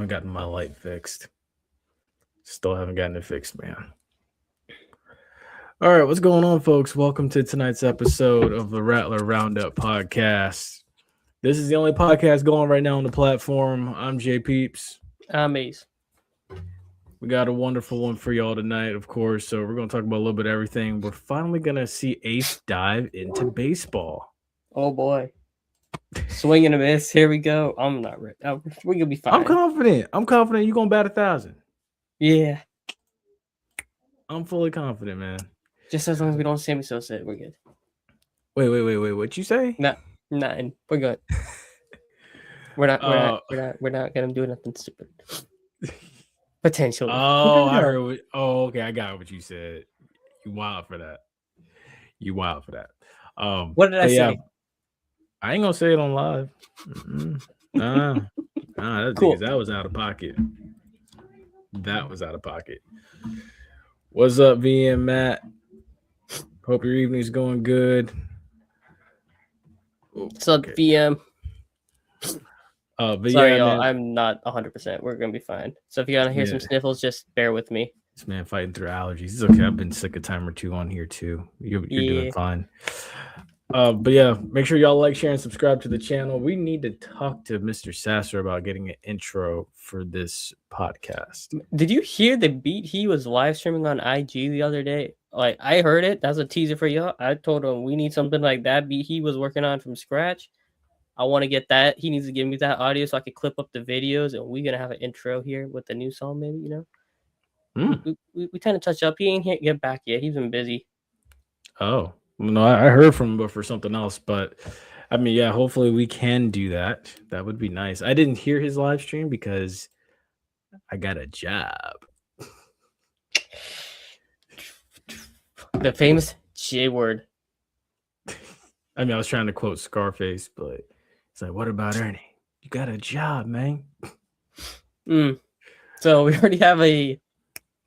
haven't gotten my light fixed. Still haven't gotten it fixed, man. All right, what's going on, folks? Welcome to tonight's episode of the Rattler Roundup Podcast. This is the only podcast going right now on the platform. I'm JPeeps. I'm Ace. We got a wonderful one for y'all tonight, of course. So we're going to talk about a little bit of everything. We're finally going to see Ace dive into baseball. Oh, boy. Swing and a miss. Here we go. I'm not ready. We're going to be fine. I'm confident you're going to bat 1,000. Yeah. I'm fully confident, man. Just as long as we don't Sammy Sosa, we're good. Wait. What'd you say? Nothing. We're good. We're not going to do nothing stupid. Potentially. Oh, I heard. Okay. I got what you said. You wild for that. What did I say? Yeah, I ain't gonna say it on live. That's Cool. because that was out of pocket. What's up, V and Matt? Hope your evening's going good. What's up, VM? But Sorry, yeah, y'all. man, I'm not 100%. We're going to be fine. So if you want to hear some sniffles, just bear with me. this man fighting through allergies. It's okay. I've been sick a time or two on here too. You're doing fine. But yeah, make sure y'all like, share, and subscribe to the channel. We need to talk to Mr. Sasser about getting an intro for this podcast. Did you hear the beat he was live streaming on IG the other day? Like, I heard it. That's a teaser for y'all. I told him we need something like that beat he was working on from scratch. I want to get that. He needs to give me that audio so I can clip up the videos, and we're going to have an intro here with the new song, maybe, you know? We tend to touch up. He ain't get back yet. He's been busy. Oh. No, I heard from him, but for something else. But I mean, yeah, hopefully we can do that. That would be nice. I didn't hear his live stream because I got a job. The famous J word. I mean, I was trying to quote Scarface, but it's like, what about Ernie? You got a job, man. So we already have a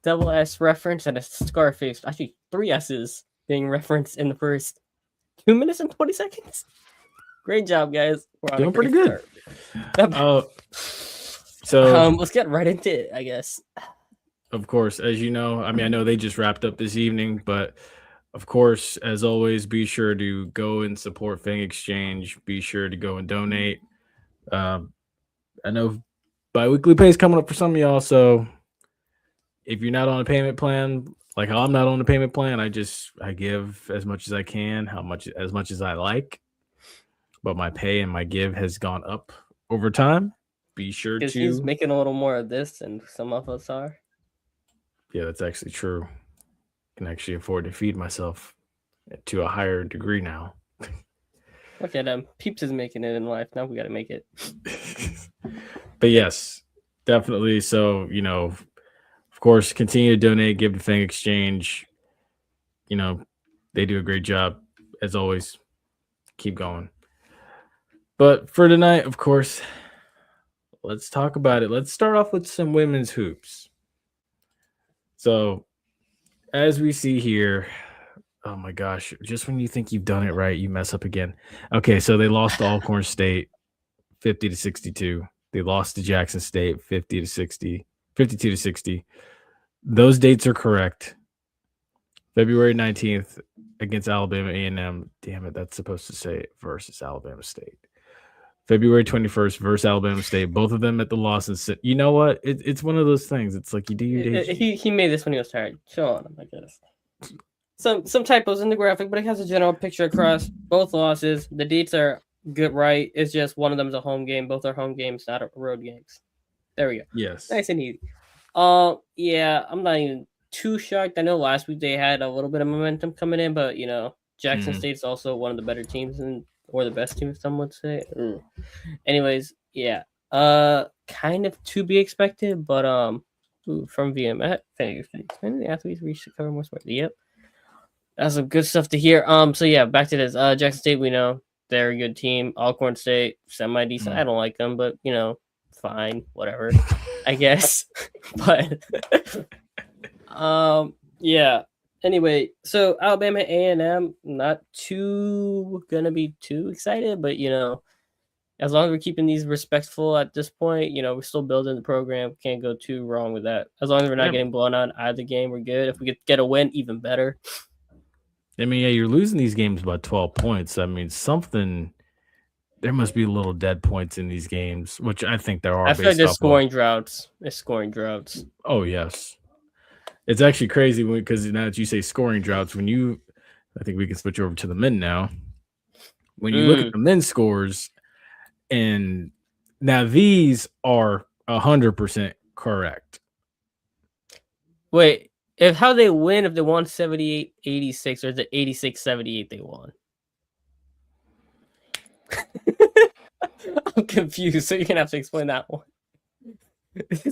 double S reference and a Scarface. Actually, 3 S's being referenced in the first 2 minutes and 20 seconds. Great job, guys. We're doing pretty good. So let's get right into it, I guess. Of course, as you know, I mean, I know they just wrapped up this evening, but of course, as always, be sure to go and support Fang Exchange. Be sure to go and donate. I know bi-weekly pay is coming up for some of y'all, so if you're not on a payment plan, like how I'm not on a payment plan, I give as much as I can, as much as I like. But my pay and my give has gone up over time. Be sure to. He's making a little more of this than some of us are. Yeah, that's actually true. I can actually afford to feed myself to a higher degree now. Look at him. Peeps is making it in life. Now we got to make it. But yes, definitely. So, you know, of course, continue to donate, give to Fang Exchange. You know, they do a great job, as always. Keep going. But for tonight, of course, let's talk about it. Let's start off with some women's hoops. So, as we see here, oh my gosh, just when you think you've done it right, you mess up again. Okay, so they lost to Alcorn State 50-62. They lost to Jackson State 52-60. Those dates are correct. February 19th against Alabama A&M. Damn it, that's supposed to say versus Alabama State. February 21st versus Alabama State. Both of them at the loss. And you know what? It's one of those things. It's like you do your dates. He made this when he was tired. Show on him, I guess. Some typos in the graphic, but it has a general picture across both losses. The dates are good, right? It's just one of them is a home game. Both are home games, not road games. There we go. Yes. Nice and easy. Yeah, I'm not even too shocked. I know last week they had a little bit of momentum coming in, but you know, Jackson State's also one of the better teams or the best team, some would say. Anyways, yeah. Kind of to be expected, but from VM many athletes reach to cover more sport. Yep. That's some good stuff to hear. So yeah, back to this. Jackson State, we know they're a good team. Alcorn State, semi-decent. I don't like them, but you know, fine, whatever. I guess. But yeah. Anyway, so Alabama A&M, not gonna be too excited, but you know, As long as we're keeping these respectful at this point, we're still building the program. Can't go too wrong with that. As long as we're not getting blown out either game, we're good. If we could get a win, even better. I mean, yeah, you're losing these games by 12 points. I mean, there must be little dead points in these games, which I think there are. I feel like there's scoring droughts. There's scoring droughts. Oh, yes. It's actually crazy because now that you say scoring droughts, I think we can switch over to the men now. When you look at the men's scores, and now these are 100% correct. Wait, how they win if they won 78-86 or is it 86-78 they won? I'm confused, so you're gonna have to explain that one.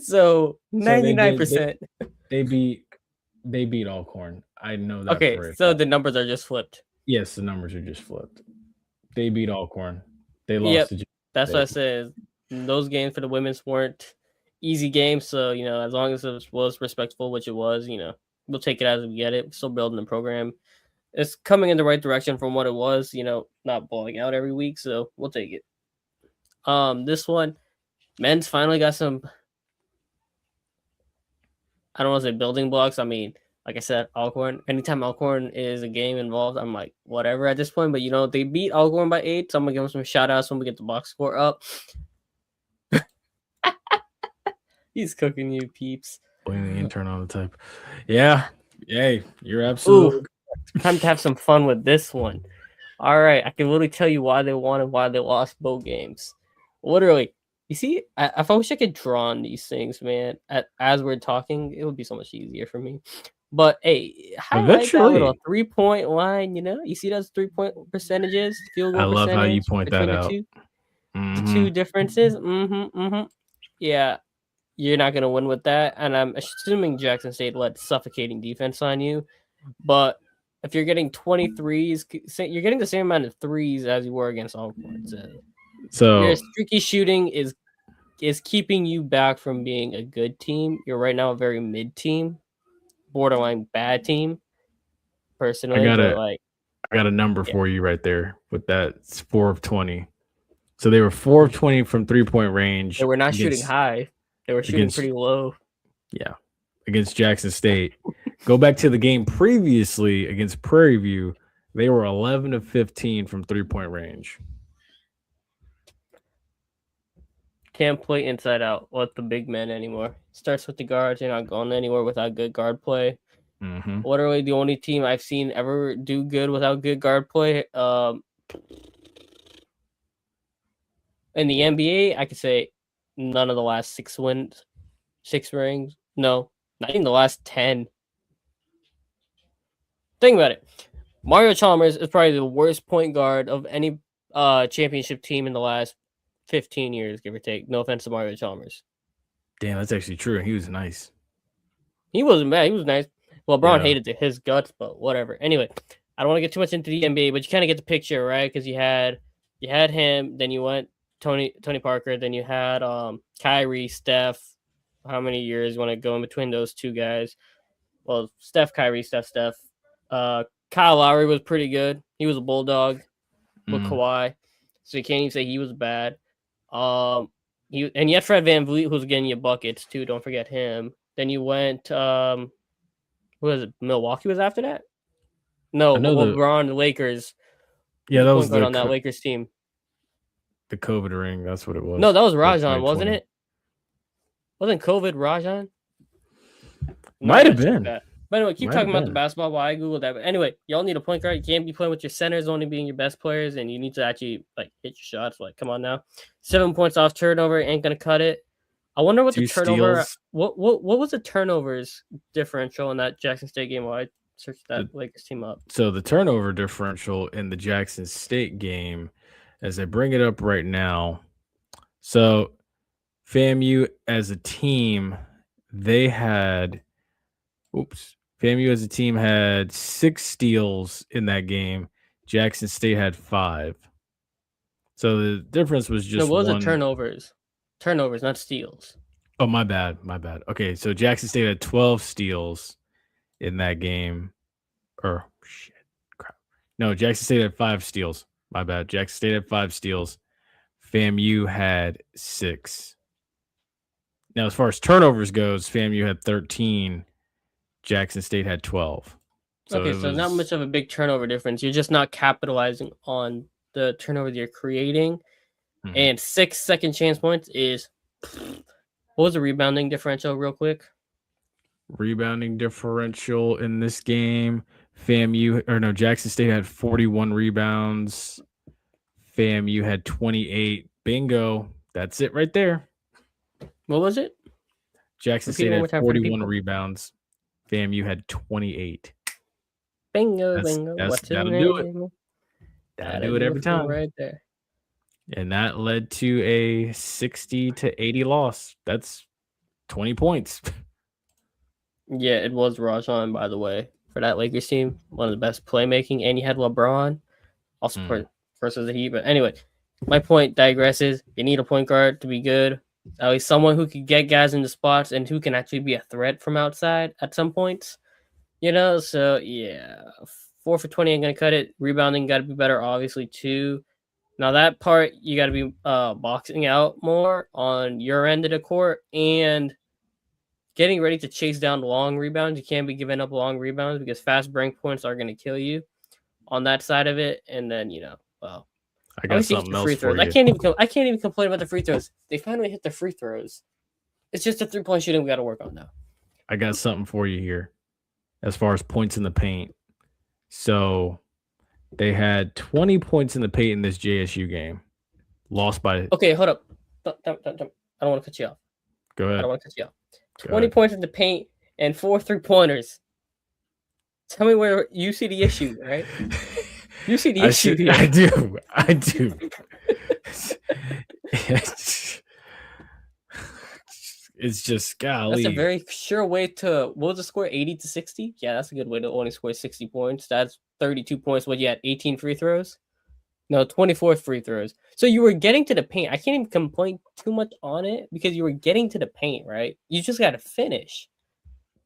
So 99%. They beat Alcorn. I know that. Okay, so the numbers are just flipped. Yes, the numbers are just flipped. They beat Alcorn. They lost to. That's what I said. Those games for the women's weren't easy games, so as long as it was respectful, which it was, we'll take it as we get it. We're still building the program. It's coming in the right direction from what it was, not balling out every week, so we'll take it. This one, men's finally got some, I don't want to say building blocks. I mean, like I said, Alcorn. Anytime Alcorn is a game involved, I'm like, whatever at this point. But, they beat Alcorn by 8. So I'm going to give them some shout-outs when we get the box score up. He's cooking you, peeps. Blaming the intern on the type. Yeah. Yay. You're absolutely time to have some fun with this one. All right. I can literally tell you why they won and why they lost both games. Literally. You see, if I wish I could draw on these things, man, as we're talking, it would be so much easier for me. But, hey, highlight that little 3-point line, You see those 3-point percentages? Field goal percentage? I love how you point that out. The two differences? Yeah, you're not going to win with that. And I'm assuming Jackson State let suffocating defense on you. But if you're getting 23s, you're getting the same amount of threes as you were against Alcorn. So your streaky shooting is keeping you back from being a good team. You're right now a very mid team, borderline bad team. Personally, I got a number for you right there with that. It's 4 of 20. So they were 4 of 20 from 3-point range. They were not shooting high. They were shooting pretty low. Yeah, against Jackson State. Go back to the game previously against Prairie View. They were 11 of 15 from 3-point range. Can't play inside out with the big men anymore. Starts with the guards. You're not going anywhere without good guard play. Literally the only team I've seen ever do good without good guard play. In the NBA, I could say none of the last 6 rings. No, not even the last 10. Think about it. Mario Chalmers is probably the worst point guard of any championship team in the last 15 years, give or take. No offense to Mario Chalmers. Damn, that's actually true. He was nice. He wasn't bad. He was nice. Well, LeBron hated his guts, but whatever. Anyway, I don't want to get too much into the NBA, but you kind of get the picture, right? Because you had him, then you went Tony Parker, then you had Kyrie, Steph. How many years you want to go in between those two guys? Well, Steph, Kyrie, Steph. Kyle Lowry was pretty good. He was a bulldog with Kawhi, so you can't even say he was bad. And you had Fred VanVleet, who's getting you buckets too. Don't forget him. Then you went, who was it? Milwaukee was after that. No, LeBron, the Lakers. Yeah, that was on that Lakers team. The COVID ring. That's what it was. No, that was Rajon, wasn't it? Wasn't COVID Rajon? Might have been. But anyway, keep talking about the basketball while I Google that. But anyway, y'all need a point guard. You can't be playing with your centers only being your best players, and you need to actually hit your shots. Come on now. 7 points off turnover ain't gonna cut it. I wonder what the turnover. Steals. What was the turnovers differential in that Jackson State game? While I searched that Lakers team up. So the turnover differential in the Jackson State game, as I bring it up right now. So FAMU as a team, FAMU as a team had 6 steals in that game. Jackson State had 5. So the difference was just what was the turnovers? Turnovers, not steals. Oh, my bad. Okay, so Jackson State had 12 steals in that game. No, Jackson State had 5 steals. My bad. Jackson State had 5 steals. FAMU had 6. Now, as far as turnovers goes, FAMU had 13. Jackson State had 12. So Okay, it so not was much of a big turnover difference. You're just not capitalizing on the turnovers you're creating. And 6 second chance points is what was the rebounding differential, real quick? rebounding differential in this game. Jackson State had 41 rebounds. FAMU had 28. Bingo. That's it right there. What was it? Jackson Repeat State one more had time for the 41 people. rebounds. FAMU had 28. Bingo, bingo. What's his That'll name? do it. That'll do it every time. Right there. And that led to a 60-80 loss. That's 20 points. Yeah, it was Rajon, by the way, for that Lakers team. One of the best playmaking, and you had LeBron, also versus the Heat. But anyway, my point digresses. You need a point guard to be good. At least someone who can get guys into spots and who can actually be a threat from outside at some points. So yeah, 4 for 20 ain't gonna cut it. Rebounding got to be better, obviously, too. Now that part you got to be boxing out more on your end of the court and getting ready to chase down long rebounds. You can't be giving up long rebounds because fast break points are going to kill you on that side of it. And then I got something else free throws. for you. I can't even complain about the free throws. They finally hit the free throws. It's just the 3-point shooting we got to work on now. I got something for you here as far as points in the paint. So they had 20 points in the paint in this JSU game. Lost by... Okay, hold up. I don't want to cut you off. Go ahead. I don't want to cut you off. 20 points in the paint and 4 3-pointers. Tell me where you see the issue, right? You see the issue here. I do. It's just, golly. That's a very sure way to... What was the score? 80-60? Yeah, that's a good way to only score 60 points. That's 32 points. What, you had 18 free throws? No, 24 free throws. So you were getting to the paint. I can't even complain too much on it because you were getting to the paint, right? You just got to finish.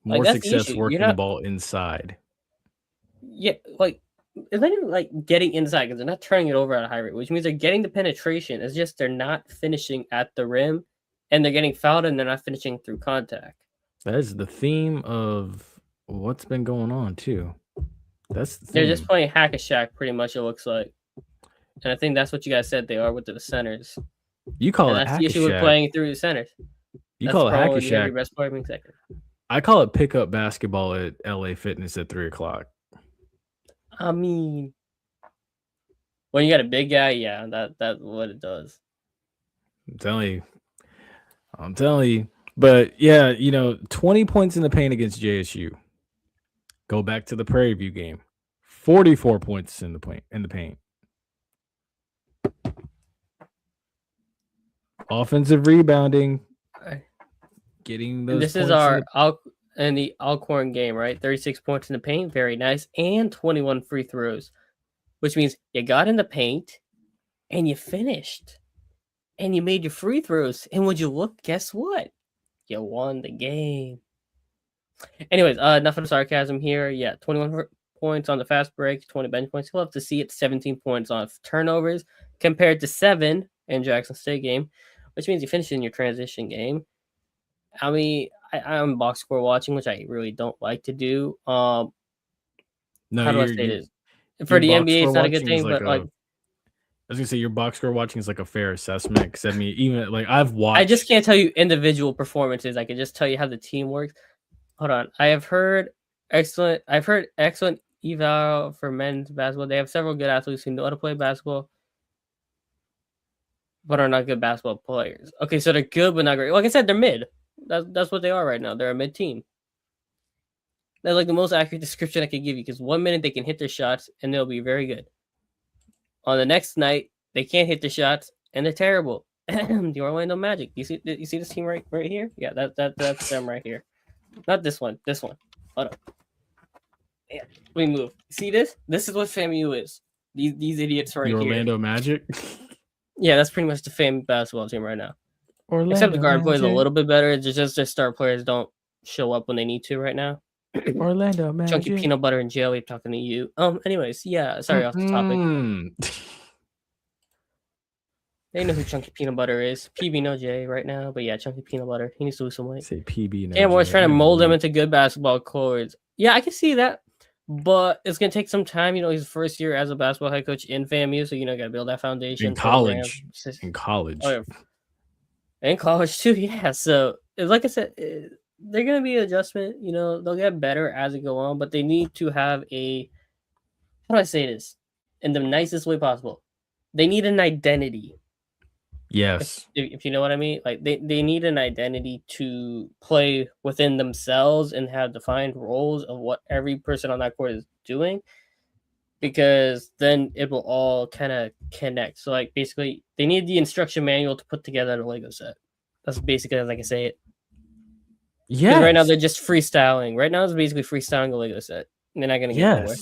More success working the ball inside. Yeah, it's not even getting inside because they're not turning it over at a high rate, which means they're getting the penetration. It's just they're not finishing at the rim and they're getting fouled and they're not finishing through contact. That is the theme of what's been going on, too. That's the theme. They're just playing hack-a-shack, pretty much, it looks like. And I think that's what you guys said they are with the centers. You call it hack-a-shack. That's the issue with playing through the centers. You call it hack-a-shack. Best playing sector. I call it pickup basketball at LA Fitness at 3:00. I mean, when you got a big guy, yeah, that's what it does. I'm telling you. But yeah, 20 points in the paint against JSU. Go back to the Prairie View game. 44 points in the paint. Offensive rebounding. Getting those. This is in the Alcorn game, right? 36 points in the paint, very nice, and 21 free throws, which means you got in the paint and you finished, and you made your free throws. And would you look? Guess what? You won the game. Anyways, enough of the sarcasm here. Yeah, 21 points on the fast break, 20 bench points. You'll have to see it. 17 points on turnovers compared to 7 in Jackson State game, which means you finished in your transition game. I mean, I'm box score watching, which I really don't like to do. No, how do I say this? For the NBA, it's not a good thing, but I was gonna say your box score watching is like a fair assessment. Because I mean, even I've watched. I just can't tell you individual performances. I can just tell you how the team works. Hold on, I've heard excellent eval for men's basketball. They have several good athletes who know how to play basketball, but are not good basketball players. Okay, so they're good but not great. Like I said, they're mid. That's what they are right now. They're a mid team. That's like the most accurate description I could give you because 1 minute they can hit their shots and they'll be very good. On the next night, they can't hit the shots and they're terrible. The Orlando Magic. You see this team right here? Yeah, that's them right here. Not this one. This one. Hold on. Yeah, we move. See this? This is what FAMU is. These idiots right here. Orlando Magic? Yeah, that's pretty much the FAMU basketball team right now. Orlando Except the guard plays a Magic. little bit better. It's just their star players don't show up when they need to right now. Orlando Magic. Chunky peanut butter and jelly talking to you. Anyways, yeah. Sorry, off the topic. They know who Chunky Peanut Butter is. PB no J right now, but yeah, Chunky Peanut Butter. He needs to lose some weight. Say PB no Cam Ward's J. trying to I never mold him knew. into good basketball courts. Yeah, I can see that, but it's gonna take some time. You know, he's first year as a basketball head coach in FAMU, so you know, got to build that foundation. In college. In college. Oh, yeah. In college too, yeah. So like I said, they're gonna be adjustment. You know, they'll get better as it go on, but they need to have a, how do I say this in the nicest way possible? They need an identity. Yes. If you know what I mean, like they need an identity to play within themselves and have defined roles of what every person on that court is doing, because then it will all kind of connect. So like basically they need the instruction manual to put together a Lego set. That's basically as I can say it. Yeah. Right now they're just freestyling. Right now it's basically freestyling a Lego set. They're not gonna get nowhere.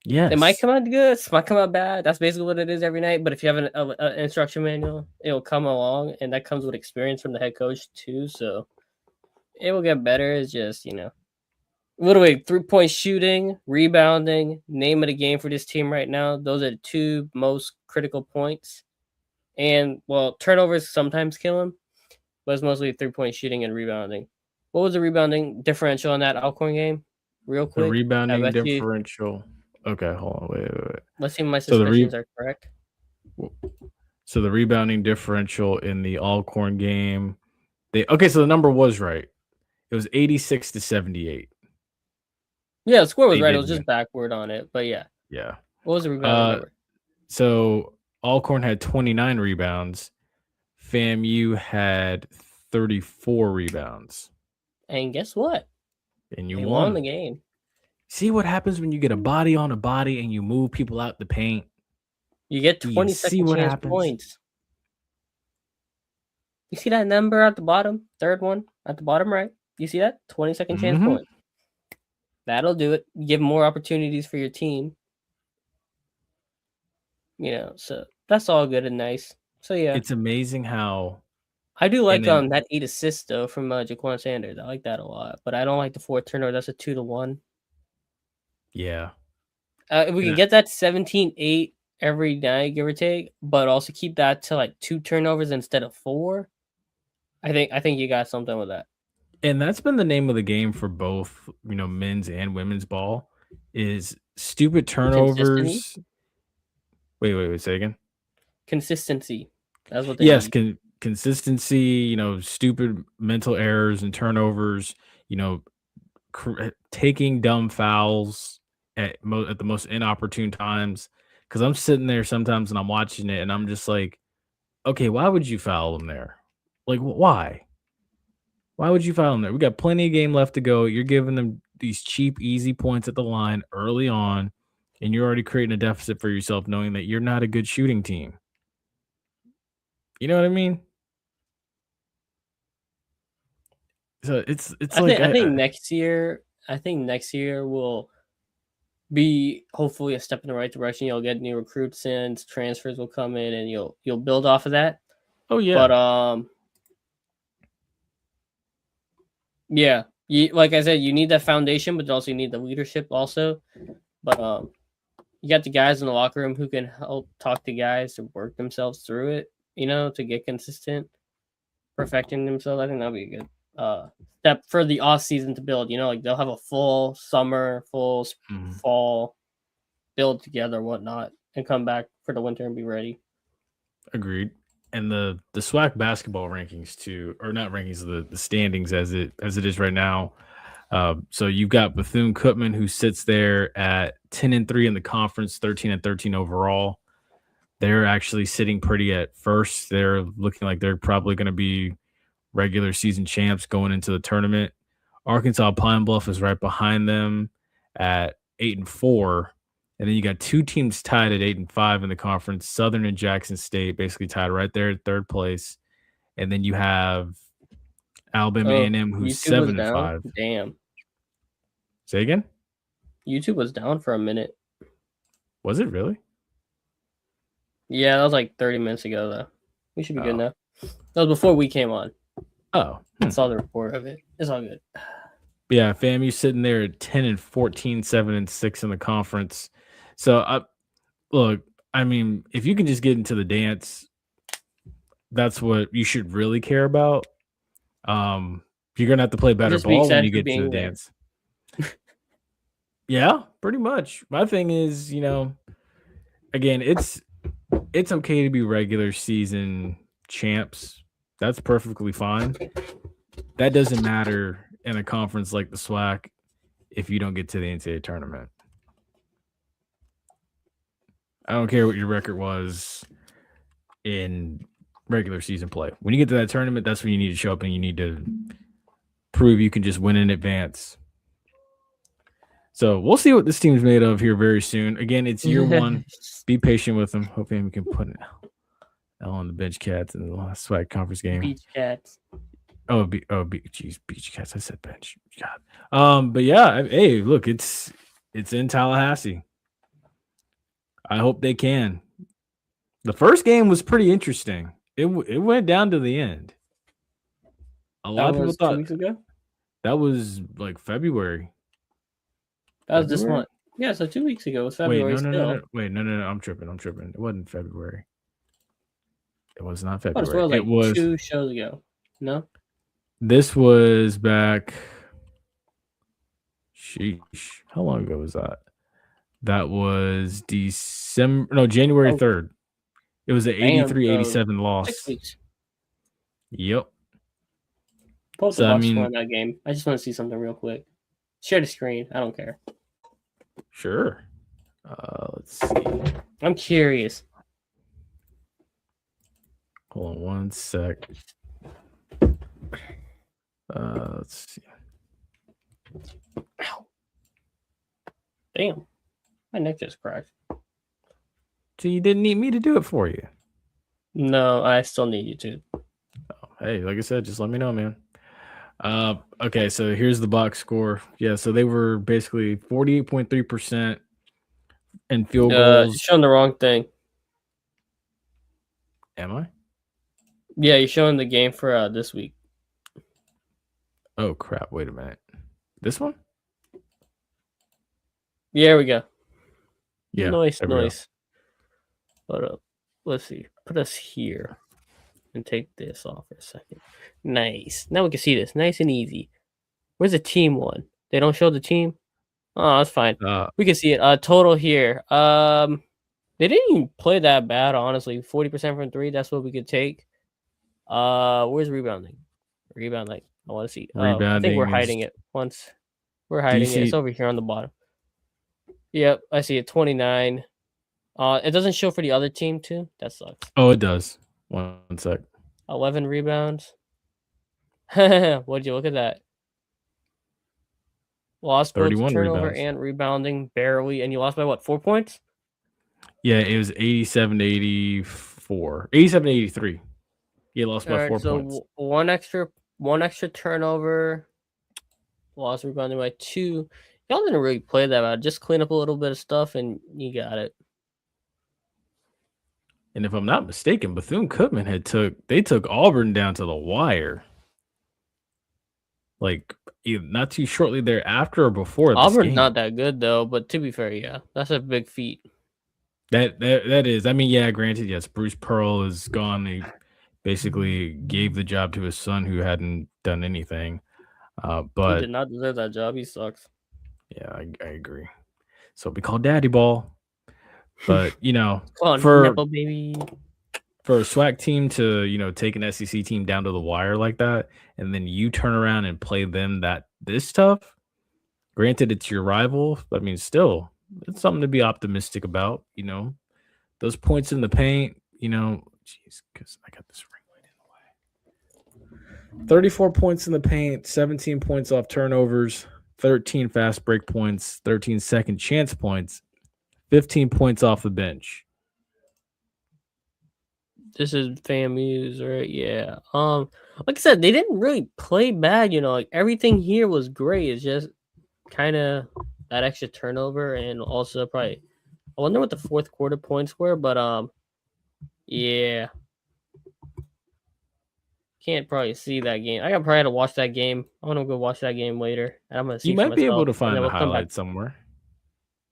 Yes. It might come out good, it might come out bad. That's basically what it is every night. But if you have an instruction manual, it'll come along, and that comes with experience from the head coach too. So it will get better. It's just, you know, what do we 3-point shooting, rebounding, name of the game for this team right now. Those are the two most critical points. And well, turnovers sometimes kill them, but it's mostly 3-point shooting and rebounding. What was the rebounding differential in that Alcorn game? Real quick. The rebounding differential. Okay, hold on. Wait. Let's see if my suspicions are correct. So the rebounding differential in the Alcorn game, so the number was right. It was 86-78. Yeah, the score was right. It was just backward on it, but yeah. Yeah. What was the rebounding number? So Alcorn had 29 rebounds. FAMU had 34 rebounds. And guess what? And you won the game. See what happens when you get a body on a body and you move people out the paint? You get 20 second chance points. You see that number at the bottom? Third one at the bottom right. You see that? 20 second chance point. That'll do it. Give more opportunities for your team. You know, so that's all good and nice. So yeah. It's amazing how I do like that 8 assists though from Jaquan Sanders. I like that a lot. But I don't like the 4 turnover. That's a 2-1. Yeah. If we can get that 17-8 every night, give or take, but also keep that to like 2 turnovers instead of 4, I think you got something with that. And that's been the name of the game for both, you know, men's and women's ball is stupid turnovers. Wait, say again. Consistency. That's what they need. Consistency, you know, stupid mental errors and turnovers, you know, taking dumb fouls at the most inopportune times. Because I'm sitting there sometimes and I'm watching it and I'm just like, okay, why would you foul them there? Like, why? Why would you foul them there? We got plenty of game left to go. You're giving them these cheap, easy points at the line early on, and you're already creating a deficit for yourself knowing that you're not a good shooting team. You know what I mean? So it's I think next year will be hopefully a step in the right direction. You'll get new recruits in, transfers will come in, and you'll build off of that. Oh yeah. But yeah, like I said, you need that foundation, but also you need the leadership also. But you got the guys in the locker room who can help talk to guys to work themselves through it, you know, to get consistent, perfecting themselves. I think that'll be a good step for the off season to build. You know, like they'll have a full summer, full fall build together, whatnot, and come back for the winter and be ready. Agreed. And the SWAC basketball rankings too, or not rankings, the standings as it is right now. So you've got Bethune-Cookman, who sits there at 10-3 in the conference, 13-13 overall. They're actually sitting pretty at first. They're looking like they're probably going to be regular season champs going into the tournament. Arkansas Pine Bluff is right behind them at 8-4. And then you got 2 teams tied at 8-5 in the conference, Southern and Jackson State, basically tied right there at third place. And then you have Alabama A&M, who's 7-5. Damn. Say again? YouTube was down for a minute. Was it really? Yeah, that was like 30 minutes ago, though. We should be good now. That was before we came on. Oh. I saw the report of it. It's all good. Yeah, FAMU sitting there at 10-14, 7-6 in the conference. So, look, I mean, if you can just get into the dance, that's what you should really care about. You're gonna have to play It better just makes ball when sense you for get to the being there. dance. Yeah, pretty much. My thing is, again, it's okay to be regular season champs. That's perfectly fine. That doesn't matter in a conference like the SWAC if you don't get to the NCAA tournament. I don't care what your record was in regular season play. When you get to that tournament, that's when you need to show up and you need to prove you can just win in advance. So we'll see what this team's made of here very soon. Again, it's year one. Be patient with them. Hoping we can put an L on the bench cats in the last SWAC conference game. Beach Cats. Geez, beach cats. I said bench. God. But yeah, hey, look, it's in Tallahassee. I hope they can. The first game was pretty interesting. It went down to the end. A lot of people thought 2 weeks ago. That was like February. That was this month. Yeah, so 2 weeks ago was February. No. Wait, no. I'm tripping. It wasn't February. It was not February. It was 2 shows ago. No? This was back. Sheesh. How long ago was that? That was January 3rd. It was an 83-87 loss. 6 weeks. Yep. Post the box score in that game. I just want to see something real quick. Share the screen. I don't care. Sure. Let's see. I'm curious. Hold on one sec. Let's see. Ow. Damn. My neck just cracked. So you didn't need me to do it for you? No, I still need you to. Oh, hey, like I said, just let me know, man. Okay, so here's the box score. Yeah, so they were basically 48.3% in field goals. You're showing the wrong thing. Am I? Yeah, you're showing the game for this week. Oh, crap. Wait a minute. This one? Yeah, there we go. Yeah. Nice. Hold up. Let's see. Put us here and take this off for a second. Nice. Now we can see this. Nice and easy. Where's the team one? They don't show the team? Oh, that's fine. We can see it. Total here. They didn't even play that bad, honestly. 40% from 3. That's what we could take. Where's rebounding? Rebounding. I want to see. I think we're hiding it once. We're hiding it. It's over here on the bottom. Yep, I see it. 29. It doesn't show for the other team too. That sucks. Oh, it does. One sec. 11 rebounds. What'd you look at that? Lost both turnover rebounds and rebounding barely, and you lost by what? 4 points? Yeah, it was 87-84. 87-83. You lost by 4 points. One extra turnover. Lost rebounding by 2. Y'all didn't really play that bad. Just clean up a little bit of stuff, and you got it. And if I'm not mistaken, Bethune-Cookman took Auburn down to the wire. Like not too shortly thereafter or before. Auburn's not that good though, but to be fair, yeah, that's a big feat. That is. I mean, yeah, granted, yes, Bruce Pearl is gone. He basically gave the job to his son who hadn't done anything. But he did not deserve that job. He sucks. Yeah, I agree. So we call Daddy Ball. But for nipple, baby. For a SWAC team to take an SEC team down to the wire like that, and then you turn around and play them this tough. Granted, it's your rival. I mean, still, it's something to be optimistic about. Those points in the paint. Jeez, because I got this ring light in the way. 34 points in the paint, 17 points off turnovers, 13 fast break points, 13 second chance points, 15 points off the bench. This is FAMU's, right? Yeah. Like I said, they didn't really play bad. Like everything here was great. It's just kind of that extra turnover, and also probably I wonder what the fourth quarter points were, but yeah, can't probably see that game. I got probably to watch that game. I'm gonna go watch that game later, and I'm gonna see. You might be able to find the highlights somewhere.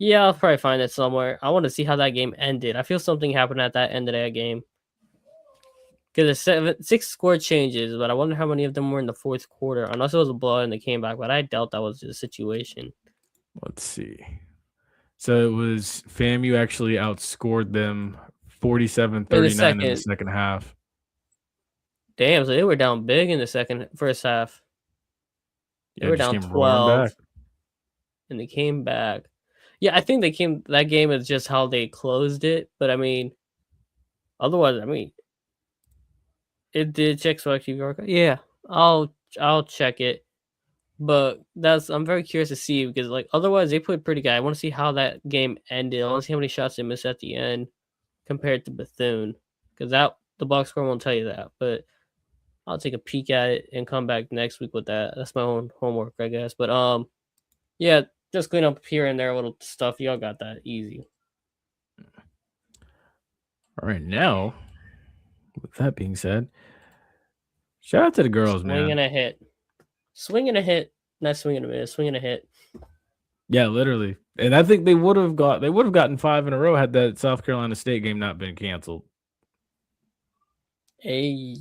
Yeah, I'll probably find it somewhere. I want to see how that game ended. I feel something happened at that end of that game. Because the 6 score changes, but I wonder how many of them were in the fourth quarter. Unless it was a blowout and they came back, but I doubt that was the situation. Let's see. So it was FAMU actually outscored them 47-39 in the second half. Damn, so they were down big in the first half. They were down 12, and they came back. Yeah, I think that game is just how they closed it. But I mean, otherwise, I mean, it did check select TV. Yeah, I'll check it. But I'm very curious to see because like otherwise they played pretty good. I want to see how that game ended. I want to see how many shots they missed at the end compared to Bethune because the box score won't tell you that. But I'll take a peek at it and come back next week with that. That's my own homework, I guess. But yeah, just clean up here and there a little stuff. Y'all got that easy. All right, now with that being said, shout out to the girls, man. Swing and a hit. Swing and a hit. Not swing and a miss. Swing and a hit. Yeah, literally. And I think they would have gotten 5 in a row had that South Carolina State game not been canceled. Hey.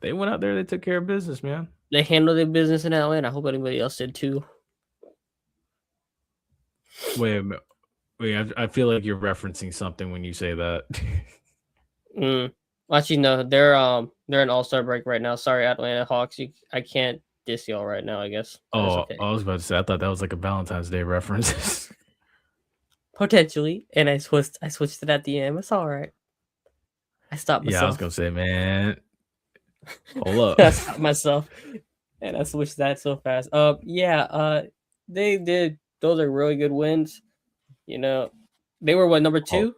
They went out there, they took care of business, man. They handled their business in Atlanta. I hope anybody else did too. Wait, I feel like you're referencing something when you say that. Actually, no, they're in All-Star break right now. Sorry, Atlanta Hawks. I can't diss y'all right now, I guess. Oh, okay. I was about to say, I thought that was like a Valentine's Day reference. Potentially, and I switched it at the end. It's all right. I stopped myself. Yeah, I was gonna say, man, hold up. I stopped myself, and I switched that so fast. They did. Those are really good wins. You know, they were number 2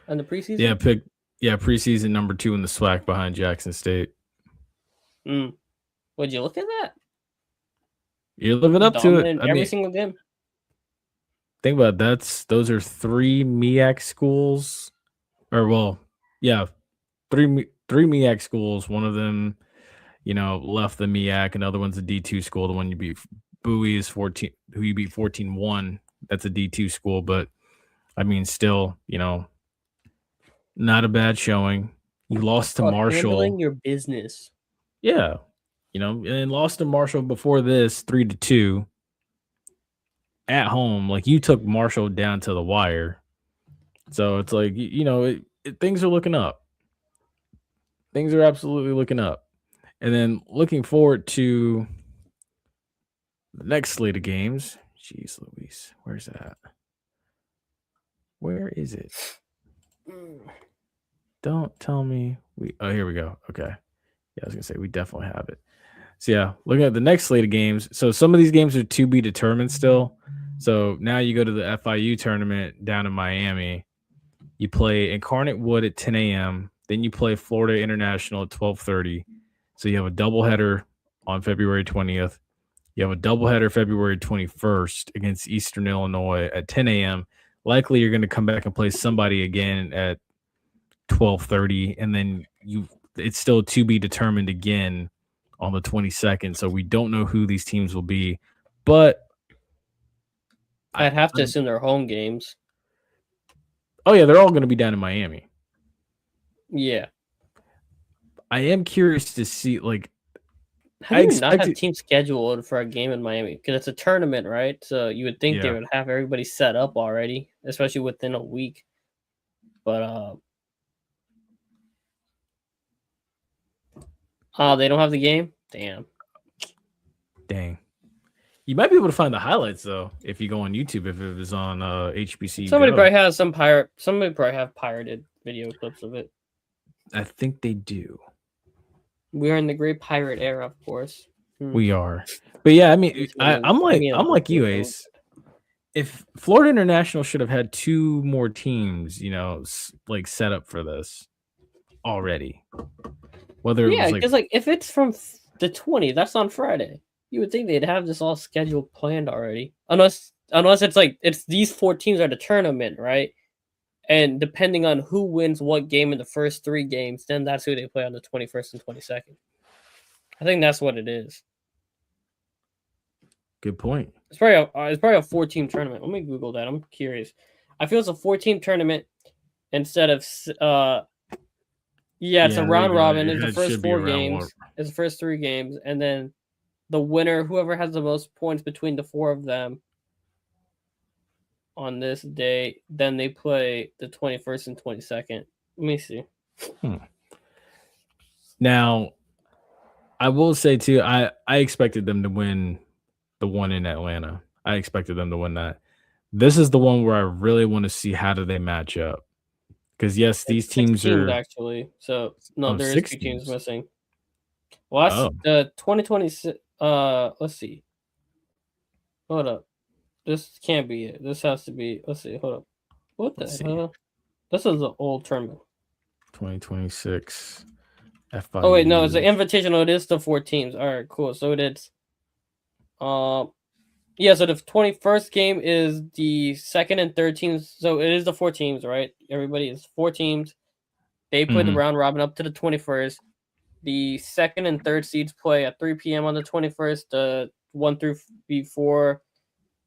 in the preseason. Preseason number 2 in the SWAC behind Jackson State. Would you look at that? You're living up to it. Every single game. Think about it. Those are 3 MEAC schools, or 3 MEAC schools. One of them, left the MEAC. Another one's a D2 school. The one you beat, Bowie, is 14. Who you beat 14-1. That's a D2 school, but I mean, still, not a bad showing. You lost to Marshall. Handling your business. Yeah, and lost to Marshall before this 3-2 at home. Like, you took Marshall down to the wire. So it's like, things are looking up. Things are absolutely looking up. And then looking forward to the next slate of games. Jeez Louise, where's that? Where is it? Don't tell me here we go. Okay. Yeah, I was gonna say we definitely have it. So yeah, looking at the next slate of games. So some of these games are to be determined still. So now you go to the FIU tournament down in Miami. You play Incarnate Wood at 10 a.m. Then you play Florida International at 12:30. So you have a doubleheader on February 20th. You have a doubleheader February 21st against Eastern Illinois at 10 a.m. Likely you're going to come back and play somebody again at 12:30, and then it's still to be determined again on the 22nd. So we don't know who these teams will be, but I'd have to assume they're home games. Oh yeah, they're all going to be down in Miami. Yeah, I am curious to see, like, how do you not have teams scheduled for a game in Miami? Because it's a tournament, right? So you would think they would have everybody set up already, especially within a week. But they don't have the game? Dang. You might be able to find the highlights though if you go on YouTube. If it was on HBC, somebody probably has Somebody probably have pirated video clips of it. I think they do. We are in the great pirate era, of course. We are, but yeah, I mean, I'm like you, Ace. If Florida International should have had 2 more teams, like set up for this already. Because if it's from the 20th, that's on Friday. You would think they'd have this all scheduled, planned already. Unless it's these 4 teams are the tournament, right? And depending on who wins what game in the first 3 games, then that's who they play on the 21st and 22nd. I think that's what it is. Good point. It's probably a 4-team tournament. Let me Google that. I'm curious. I feel it's a 4-team tournament instead of yeah, it's a Yeah, there you round go. robin. It's the It first should be 4 around one. games. It's the first 3 games, and then the winner, whoever has the most points between the 4 of them on this day, then they play the 21st and 22nd. Let me see. Now, I will say too, I expected them to win the one in Atlanta. I expected them to win that. This is the one where I really want to see how do they match up. Because yes, these It's 6 teams teams are actually. So no, there is 6 2 teams teams. missing. Well, that's Oh, the 2026. Let's see. Hold up. This can't be it. This has to be. Let's see. Hold up. What the let's see. hell? This is an old tournament. 2026 FIU. Oh wait, no, it's an invitational. It is the 4 teams. All right, cool. So it is. Yeah. So the 21st game is the second and third teams. So it is the 4 teams, right? Everybody is 4 teams. They play the round robin up to the 21st. The second and third seeds play at 3 p.m. on the 21st. The 1 through 4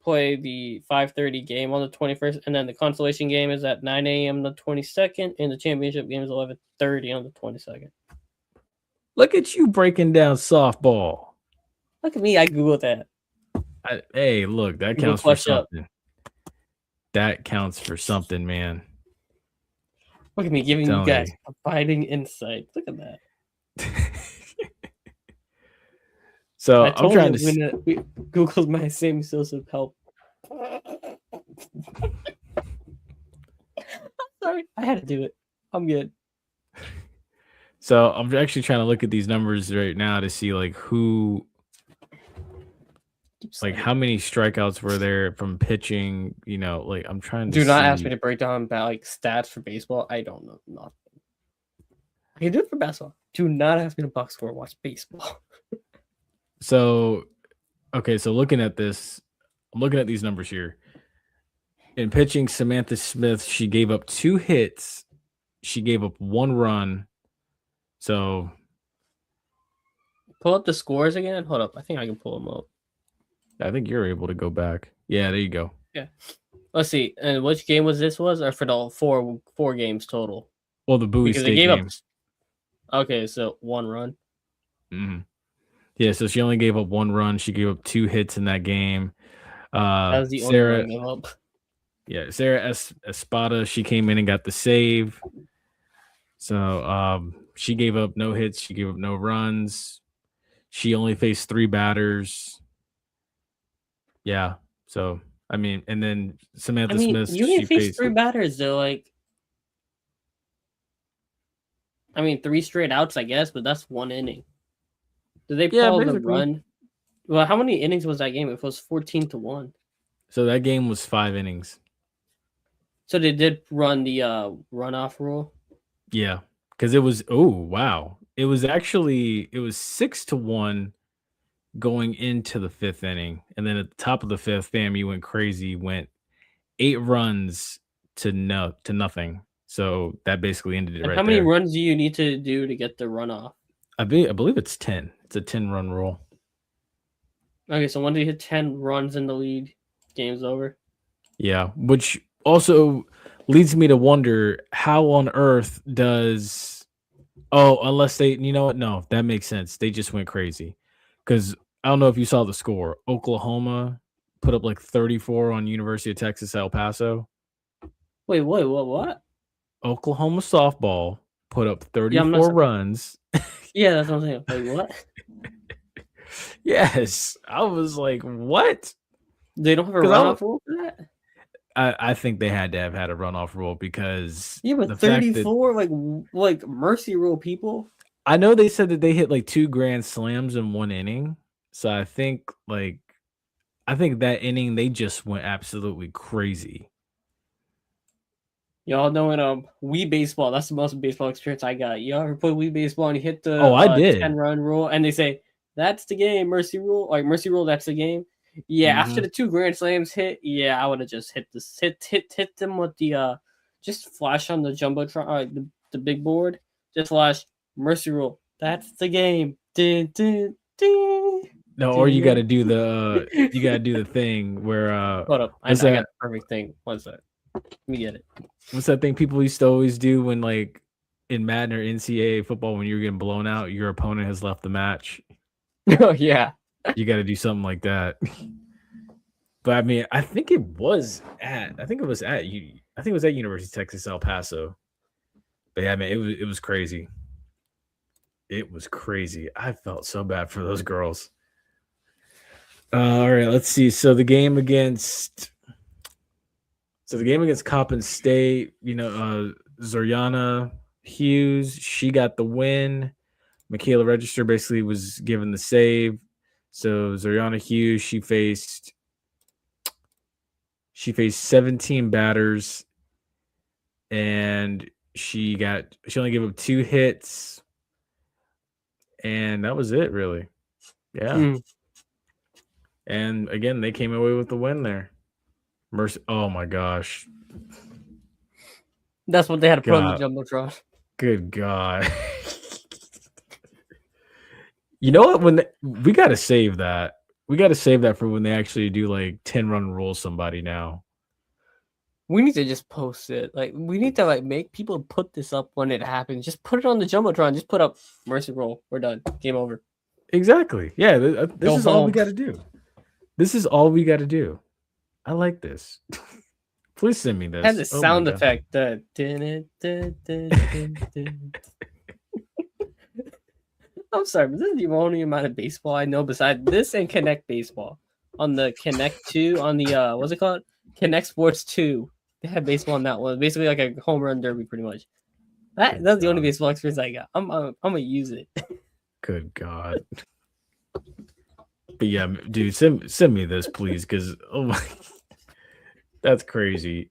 play the 5:30 game on the 21st, and then the consolation game is at 9 a.m. the 22nd, and the championship game is 11:30 on the 22nd. Look at you breaking down softball. Look at me, I googled that. Hey, look, that Google counts for flush up. something. That counts for something, man. Look at me giving you guys providing insight. Look at that. So I told I'm trying you we Googled my same source of help. Sorry, I had to do it. I'm good. So I'm actually trying to look at these numbers right now to see like who, like how many strikeouts were there from pitching. You know, like I'm trying to. Do not ask me to break down about like stats for baseball. I don't know nothing. I can do it for basketball. Do not ask me to box score. Watch baseball. So, okay, so looking at this, I'm looking at these numbers here. In pitching, Samantha Smith, she gave up 2 hits. She gave up 1 run. So, pull up the scores again. Hold up. I think I can pull them up. I think you're able to go back. Yeah, there you go. Yeah. Let's see. And which game was this? Or for the four games total? Well, the Bowie State game. Okay, so 1 run. Mm-hmm. Yeah, so she only gave up 1 run. She gave up 2 hits in that game. That was the only run gave up. Yeah, Sarah Espada, she came in and got the save. So she gave up no hits. She gave up no runs. She only faced 3 batters. Yeah. So, I mean, and then Samantha Smith, you only faced 3 batters, though. Like, I mean, 3 straight outs, I guess, but that's 1 inning. Did they pull the run? Well, how many innings was that game? It was 14-1. So that game was 5 innings. So they did run the runoff rule? Yeah. Because it was, oh, wow. It was 6-1 going into the 5th inning. And then at the top of the 5th, FAMU went crazy, went 8 runs to nothing. So that basically ended it right there. How many runs do you need to do to get the runoff? I believe it's 10. It's a 10-run rule. Okay, so once you hit 10 runs in the lead, game's over. Yeah, which also leads me to wonder how on earth does... Oh, unless they... You know what? No, that makes sense. They just went crazy. Because I don't know if you saw the score. Oklahoma put up like 34 on University of Texas El Paso. Wait, what? Oklahoma softball put up 34 runs. Yeah, that's what I'm saying. Wait, what? Yes. I was like, what? They don't have a runoff rule for that? I think they had to have had a runoff rule because... Yeah, but 34, like mercy rule people. I know they said that they hit like 2 grand slams in 1 inning. So I think that inning they just went absolutely crazy. Y'all know in Wii Baseball, that's the most baseball experience I got. You ever play Wii Baseball and you hit the I did. 10-run rule and they say, that's the game, mercy rule. Like mercy rule, that's the game. Yeah, after the 2 grand slams hit, yeah, I would have just hit them with the just flash on the jumbotron, the big board. Just flash mercy rule. That's the game. Dun, dun, dun. No, or you got to do the thing where Hold up, I what's got that? a perfect thing. One sec, let me get it. What's that thing people used to always do when like in Madden or NCAA football when you're getting blown out, your opponent has left the match. Oh yeah, You got to do something like that. But I mean, I think it was at University of Texas El Paso. But yeah, man, it was crazy. It was crazy. I felt so bad for those girls. All right, let's see. So the game against Coppin State, Zoriana Hughes, she got the win. Michaela Register basically was given the save. So Zoriana Hughes, she faced 17 batters, and she only gave up 2 hits, and that was it, really. Yeah. And again, they came away with the win there. Mercy. Oh my gosh. that's what they had to put on the jumbotron. Good God. You know what? We got to save that. We got to save that for when they actually do like 10-run rule somebody now. We need to just post it. Like we need to like make people put this up when it happens. Just put it on the jumbotron. Just put up mercy roll. We're done. Game over. Exactly. Yeah. This is all we got to do. This is all we got to do. I like this. Please send me this. Have the sound effect. I'm sorry, but this is the only amount of baseball I know besides this and Connect Baseball. On the Connect 2, on the what's it called? Connect Sports 2. They had baseball on that one. Basically like a home run derby, pretty much. That's the only baseball experience I got. I'm gonna use it. Good God. But yeah, dude, send me this, please, because oh my, that's crazy.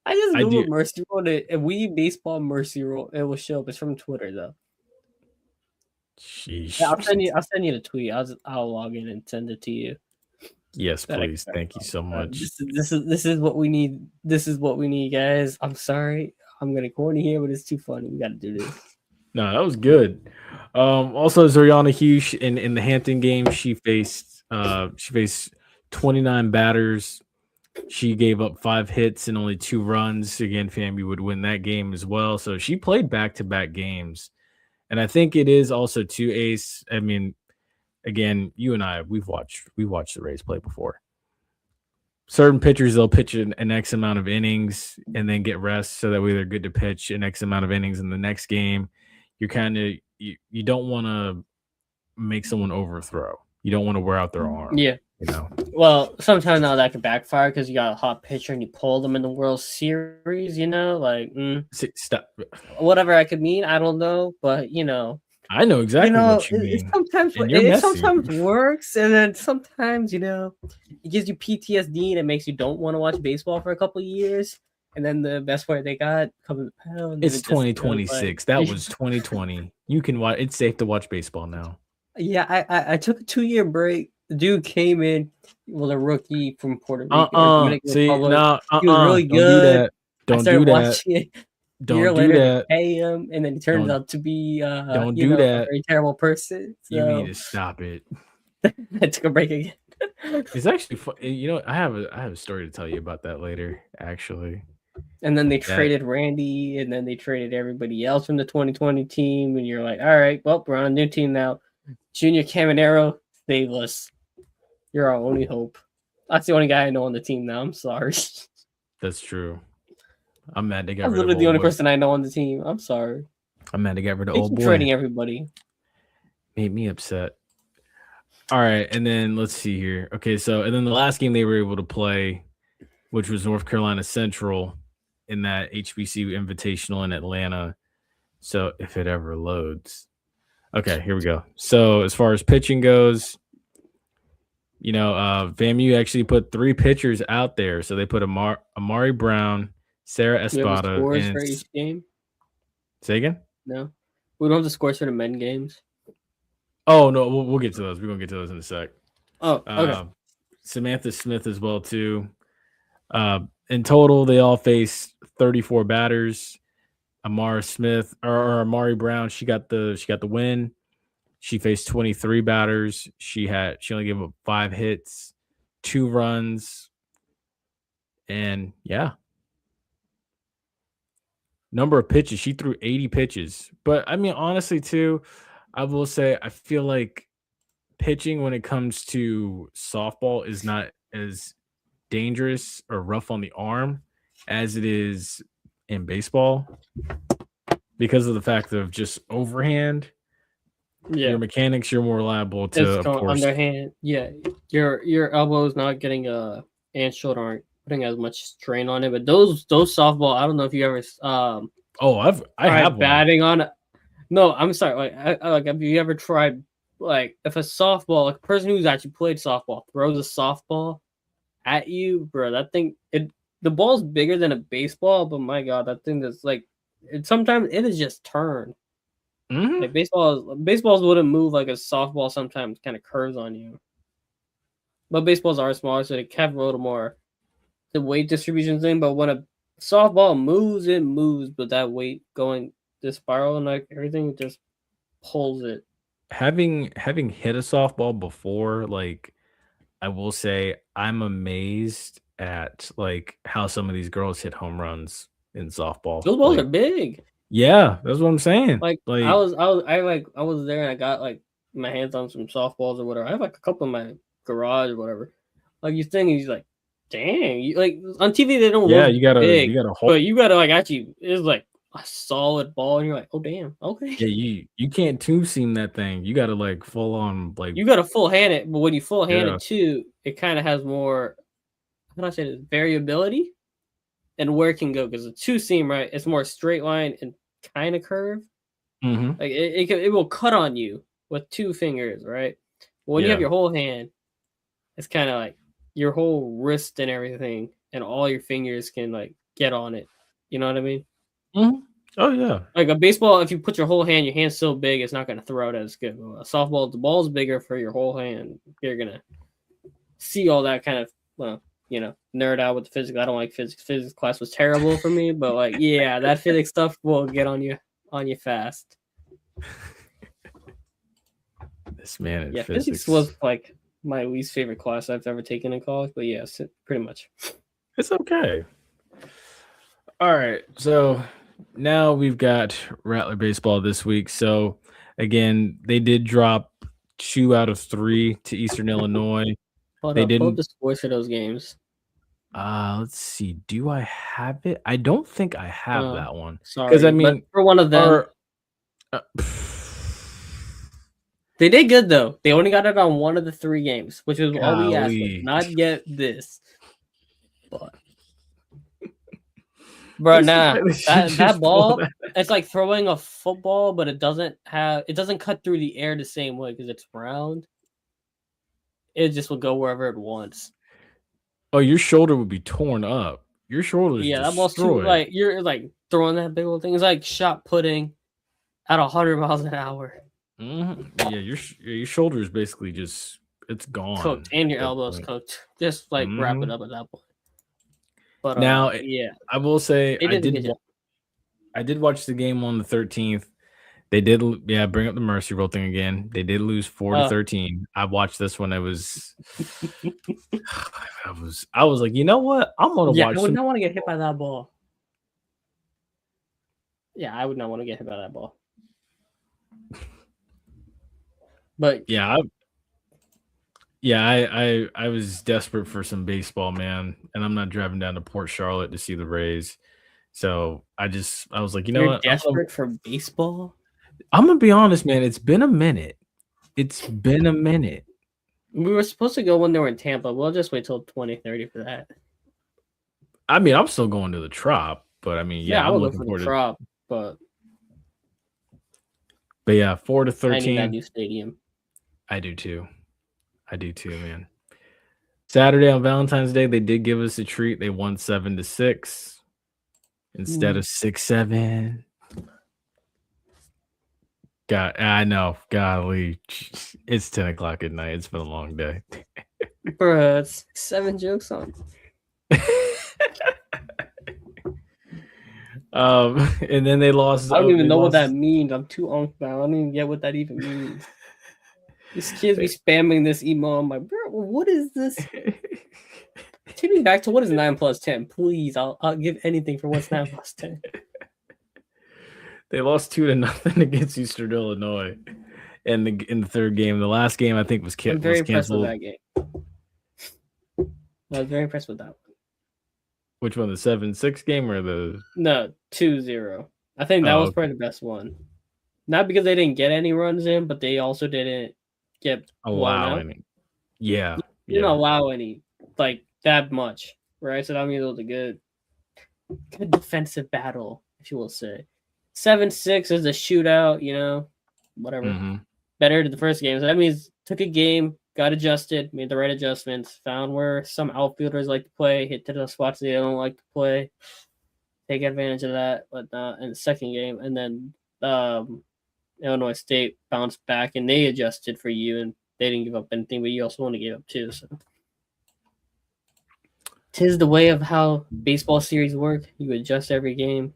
I just Googled mercy roll. And we baseball mercy roll. It will show up. It's from Twitter though. Sheesh. Yeah, I'll send you the tweet. I'll log in and send it to you. Yes, please. Thank you so much. This is what we need. This is what we need, guys. I'm sorry. I'm gonna corny here, but it's too funny. We got to do this. No, that was good. Also, Zoriana Hughes in the Hampton game, she faced 29 batters. She gave up 5 hits and only 2 runs. Again, FAMU would win that game as well. So she played back-to-back games. And I think it is also too, Ace. I mean, again, you and I, we've watched the Rays play before. Certain pitchers, they'll pitch an X amount of innings and then get rest so that way they're good to pitch an X amount of innings in the next game. You're kind of you don't want to make someone overthrow. You don't want to wear out their arm. Yeah. Well, sometimes now that could backfire because you got a hot pitcher and you pull them in the World Series, like stop. Whatever I could mean, I don't know, but I know exactly what you mean. It sometimes works, and then sometimes it gives you PTSD and it makes you don't want to watch baseball for a couple of years. And then the best player they got comes to pound. It's 2026. That was 2020. You can watch. It's safe to watch baseball now. Yeah, I took a 2-year break. The dude came in, a rookie from Puerto Rico. See, he was really good. Don't do that. Don't do that. Pay him, and then he turns out to be don't do that. A very terrible person. So. You need to stop it. I took a break again. It's actually fun. I have a story to tell you about that later, actually. And then they traded Randy, and then they traded everybody else from the 2020 team, and you're like, all right, well, we're on a new team now. Junior Caminero, save us. You're our only hope. That's the only guy I know on the team now. I'm sorry. That's true. I'm mad they got rid of literally the only person I know on the team. I'm sorry. I'm mad they got rid of old boy. Trading everybody. Made me upset. All right, and then let's see here. Okay, and then the last game they were able to play, which was North Carolina Central in that HBCU Invitational in Atlanta. So if it ever loads. Okay, here we go. So as far as pitching goes, FAMU actually put 3 pitchers out there. So they put Amari Brown, Sarah Espada. Do we have scores for each game? Say again? No. We don't have the scores for the men games. Oh, no, we'll get to those. We're going to get to those in a sec. Oh, okay. Samantha Smith as well, too. In total, they all faced 34 batters. Amari Brown, she got the win. She faced 23 batters. She only gave up 5 hits, 2 runs, and yeah. Number of pitches, she threw 80 pitches. But I mean, honestly, too, I will say I feel like pitching when it comes to softball is not as dangerous or rough on the arm as it is in baseball because of the fact of just overhand. Your mechanics, you're more liable to, it's of course. underhand. Yeah, your elbow's not getting and shoulder aren't putting as much strain on it. But those softball, I don't know if you ever I have batting on it. No, I'm sorry. Like have you ever tried like if a softball, like a person who's actually played softball throws a softball at you, bro? That thing, the ball's bigger than a baseball, but my god, that thing is like sometimes it is just turned. Mm-hmm. Like baseballs wouldn't move like a softball. Sometimes kind of curves on you, but baseballs are smaller, so they have a little more the weight distribution thing. But when a softball moves, it moves, but that weight going this spiral and like everything just pulls it. Having hit a softball before, like I will say I'm amazed at like how some of these girls hit home runs in softball. Those balls are big. Yeah, that's what I'm saying. Like I was there and I got like my hands on some softballs or whatever. I have like a couple in my garage or whatever. Like you think he's like, dang, you like on TV they don't look big, you gotta hold, but you gotta like actually it's like a solid ball and you're like, oh damn, okay. Yeah, you can't two seam that thing. You gotta like full on like you gotta full hand it, but when you full hand it too, it kind of has more how can I say this variability and where it can go because the two seam, right? It's more straight line and kind of curve. Mm-hmm. Like it will cut on you with 2 fingers, right? When you have your whole hand, it's kind of like your whole wrist and everything, and all your fingers can like get on it. You know what I mean? Mm-hmm. Oh yeah. Like a baseball, if you put your whole hand, your hand's so big, it's not gonna throw it as good. A softball, the ball's bigger for your whole hand. You're gonna see all that kind of nerd out with the physics. I don't like physics. Physics class was terrible for me, but like yeah, that physics stuff will get on you fast. This man in physics was like my least favorite class I've ever taken in college, but yes, pretty much. It's okay. All right, so now we've got Rattler Baseball this week. So again, they did drop 2 out of 3 to Eastern Illinois. Pull up the scores for those games. Let's see. Do I have it? I don't think I have that one. Sorry, because I mean, for one of them, they did good though. They only got it on 1 of the 3 games, which is all we asked for. Not get this, but bro, now that ball, it's like throwing a football, but it doesn't cut through the air the same way because it's round. It just will go wherever it wants. Oh, your shoulder would be torn up. Your shoulder is that ball's too like you're like throwing that big old thing. It's like shot putting at 100 miles an hour. Mm-hmm. Yeah, your shoulder is basically just it's gone. Cooked, and your elbow's cooked. Just like wrap it up at that point. But now, I will say I did watch the game on the 13th. They did, bring up the mercy rule thing again. They did lose 4-13. I watched this one. I was like, you know what? I'm gonna watch. I would not want to get hit by that ball. Yeah, I would not want to get hit by that ball. But I was desperate for some baseball, man, and I'm not driving down to Port Charlotte to see the Rays. So I was like, you know what? Desperate for baseball? I'm gonna be honest, man. It's been a minute. We were supposed to go when they were in Tampa. We'll just wait till 2030 for that. I mean, I'm still going to the Trop, but I mean, I'm looking for the Trop, but yeah, 4-13. I need that new stadium. I do too, man. Saturday on Valentine's Day, they did give us a treat. They won 7-6 instead of 6-7. God, I know. Golly, it's 10 o'clock at night. It's been a long day. Bruh, it's 7 jokes on. And then they lost. I don't even know what that means. I'm too on. I don't even get what that even means. These kids be spamming this email. I'm like, bro, what is this? Take me back to what is 9 plus 10, please. I'll give anything for what's 9 plus 10. They lost 2-0 against Eastern Illinois, in the third game. The last game I think was I'm very impressed with canceled. that game. I was very impressed with that one. Which one, the 7-6 game or the? No, 2-0. I think that was probably the best one. Not because they didn't get any runs in, but they also didn't get Allow any. Yeah. Didn't allow any, like, that much, right? So that means it was a good defensive battle, if you will say. 7-6 is a shootout, you know, whatever. Mm-hmm. Better than the first game. So that means took a game, got adjusted, made the right adjustments, found where some outfielders like to play, hit to the spots they don't like to play, take advantage of that, whatnot, in the second game. And then Illinois State bounced back and they adjusted for you, and they didn't give up anything, but you also only gave up 2. So 'tis the way of how baseball series work. You adjust every game.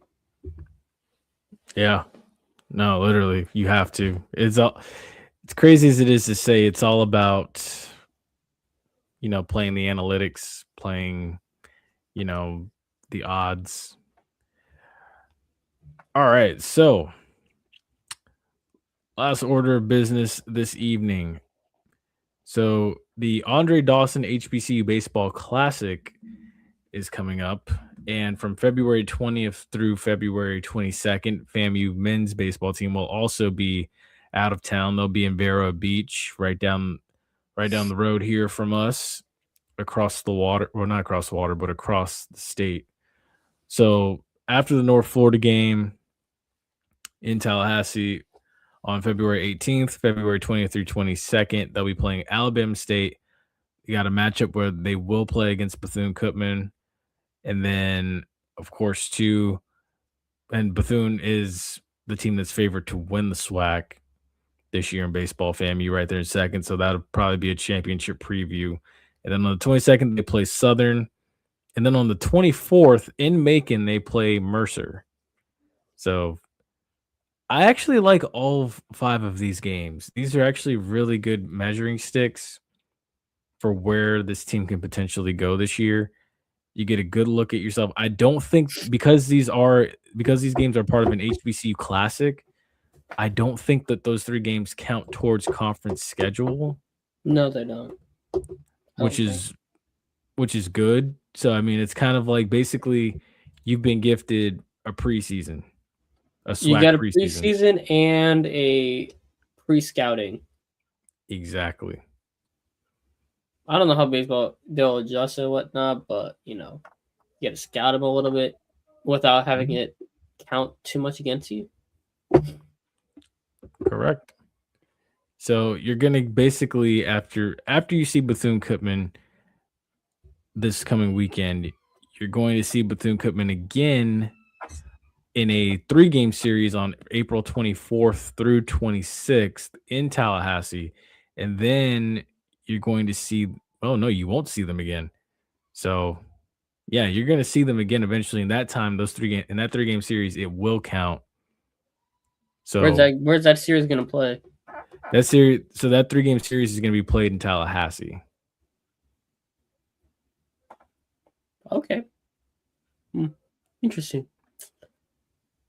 Yeah. No, literally, you have to. It's crazy as it is to say, it's all about, you know, playing the analytics, playing, you know, the odds. All right, so last order of business this evening. So the Andre Dawson HBCU Baseball Classic is coming up, and from February 20th through February 22nd, FAMU men's baseball team will also be out of town. They'll be in Vero Beach, right down the road here from us, across the water. Well, not across the water, but across the state. So after the North Florida game in Tallahassee on February 18th, February 20th through 22nd, they'll be playing Alabama State. You got a matchup where they will play against Bethune-Cookman. And then, of course, and Bethune is the team that's favored to win the SWAC this year in baseball. FAMU right there in second, so that'll probably be a championship preview. And then on the 22nd, they play Southern. And then on the 24th in Macon, they play Mercer. So I actually like all 5 of these games. These are actually really good measuring sticks for where this team can potentially go this year. You get a good look at yourself. I don't think because these games are part of an HBCU Classic, I don't think that those 3 games count towards conference schedule. No, they don't. Which is good. So I mean, it's kind of like basically you've been gifted a preseason, a SWAC you got a preseason and a pre-scouting. Exactly. I don't know how baseball they'll adjust and whatnot, but you know, you got to scout them a little bit without having it count too much against you. Correct. So you're gonna basically after you see Bethune-Cookman this coming weekend, you're going to see Bethune-Cookman again in a 3-game series on April 24th through 26th in Tallahassee, and then you're going to see. Oh no, you won't see them again. So yeah, you're going to see them again eventually. In that time, in that 3-game series, it will count. So where's that series going to play? That 3-game series is going to be played in Tallahassee. Okay. Interesting.